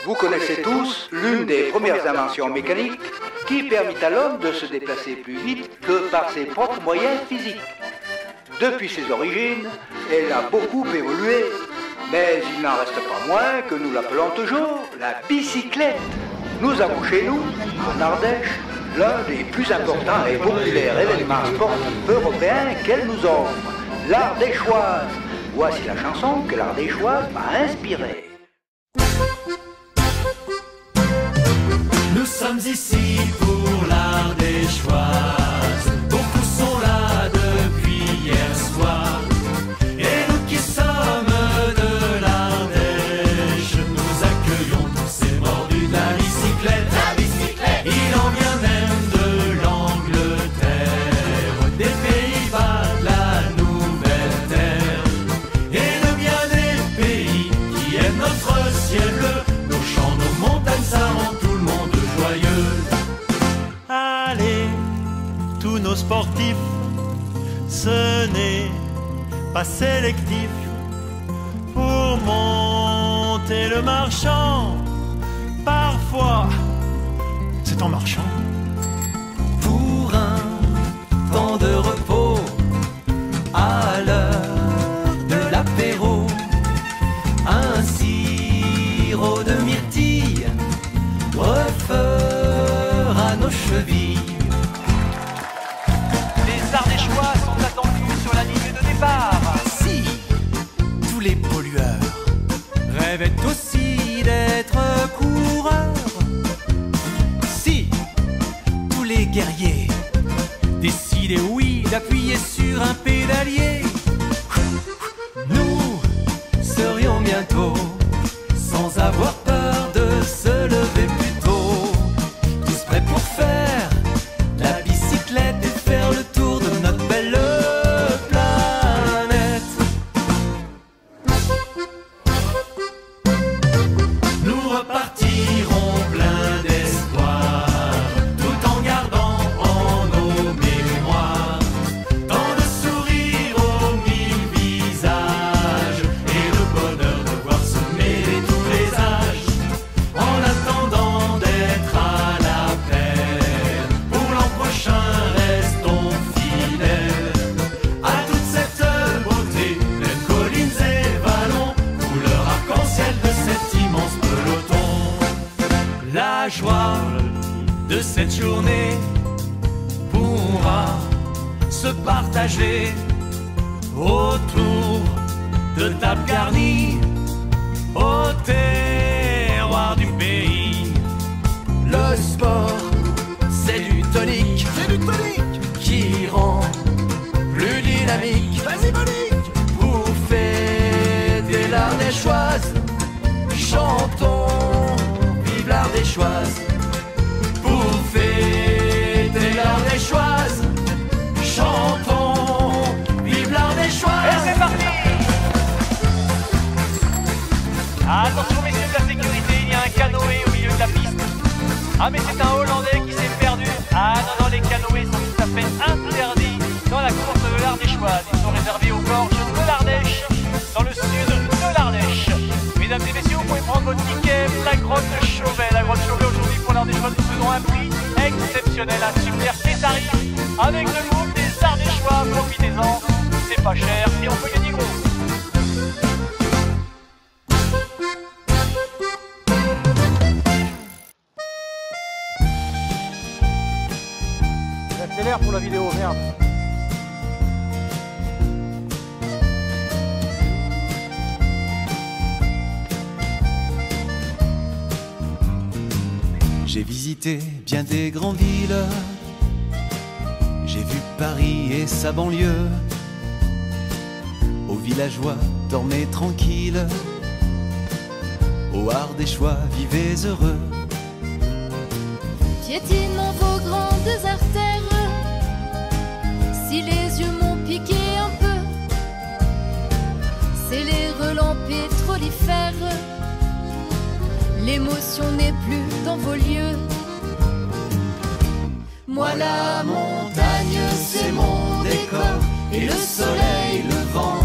Vous connaissez tous l'une des premières inventions mécaniques qui permit à l'homme de se déplacer plus vite que par ses propres moyens physiques. Depuis ses origines, elle a beaucoup évolué, mais il n'en reste pas moins que nous l'appelons toujours la bicyclette. Nous avons chez nous, en Ardèche, l'un des plus importants et populaires événements sportifs européens qu'elle nous offre, l'Ardéchoise. Voici la chanson que l'Ardéchoise m'a inspirée. Nous sommes ici pour l'Ardéchoise. Beaucoup sont là depuis hier soir. Et nous qui sommes de l'Ardèche, nous accueillons tous ces mordus de la bicyclette. La bicyclette. Il en vient même de l'Angleterre, des Pays-Bas, de la Nouvelle-Terre, et de bien des pays qui aiment notre ciel bleu, nos champs, nos montagnes, ça rend tout le monde joyeux. Allez, tous nos sportifs, ce n'est pas sélectif. Pour monter le marchand, parfois c'est en marchant. Pour un temps de repos, à l'heure de l'apéro, un sirop de myrtille refera nos chevilles. Les Ardéchois sont attendus sur la ligne de départ. Si tous les pollueurs rêvaient aussi d'être coureurs, si tous les guerriers décidaient, oui, d'appuyer sur un pédalier, nous serions bientôt sans avoir peur de se lever plus tôt, tous prêts pour faire la bicyclette et faire le tour de notre belle planète. Nous repartirons plein d'espoir, tout en gardant en nos mémoires tant de sourires aux mille visages et le bonheur de voir se mêler tous les âges. En attendant d'être à la peine, pour l'an prochain restons fidèles à toute cette beauté, les collines et vallons, couleur arc-en-ciel de cet immense peloton. La joie de cette journée pourra se partager autour de tables garnies au terroir du pays. Le sport, c'est du tonique, qui rend plus dynamique. Vas-y, Monique. Pour fêter l'Ardéchoise, chantons vive l'Ardéchoise. Pour fêter l'Ardéchoise, chantons vive l'Ardéchoise. Et c'est parti! Attention messieurs de la sécurité, il y a un canoë au milieu de la piste. Ah mais c'est un Hollandais qui s'est perdu. Ah non, non, les canoës sont tout à fait interdits dans la course de l'Ardéchoise. Ils sont réservés aux gorges de l'Ardèche, dans le sud de l'Ardèche. Mesdames et messieurs, vous pouvez prendre votre ticket. La grotte de Chauvet. La grotte de Chauvet aujourd'hui pour l'Ardéchoise, nous faisons un prix exceptionnel, un super tarif avec le groupe des Ardéchois. Profitez-en, c'est pas cher et on peut gagner gros. J'accélère pour la vidéo, merde. J'ai visité bien des grandes villes, j'ai vu Paris et sa banlieue. Aux villageois dormez tranquilles, aux Ardéchois vivez heureux. Piétinons vos grandes artères, si les yeux m'ont piqué un peu, c'est les relents pétrolifères. L'émotion n'est plus dans vos lieux. Moi la montagne c'est mon décor, et le soleil, le vent,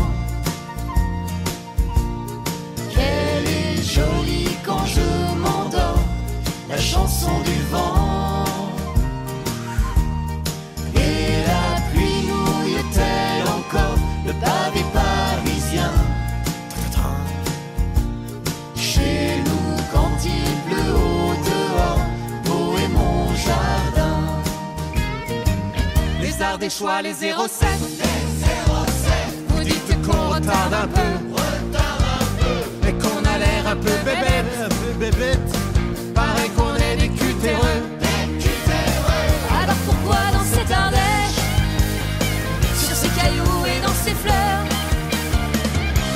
des choix, les 07. Vous dites qu'on retarde un peu, et qu'on a l'air un peu bébête. Paraît qu'on est des cutéreux. Alors pourquoi dans cette Ardèche, sur ces cailloux et dans ces fleurs,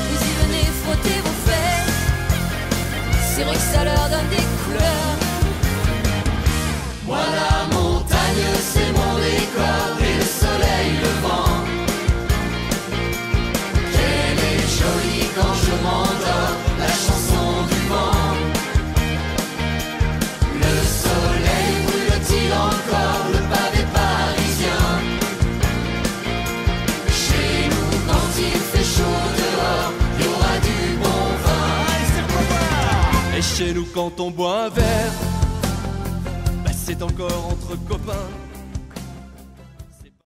vous y venez frotter vos fesses? C'est vrai que ça leur donne des couleurs. Moi la montagne c'est mon décor, et le soleil levant. Qu'elle est jolie quand je m'endors, la chanson du vent. Le soleil brûle-t-il encore le pavé parisien? Chez nous quand il fait chaud dehors, il y aura du bon vin. Et chez nous quand on boit un verre, bah c'est encore entre copains.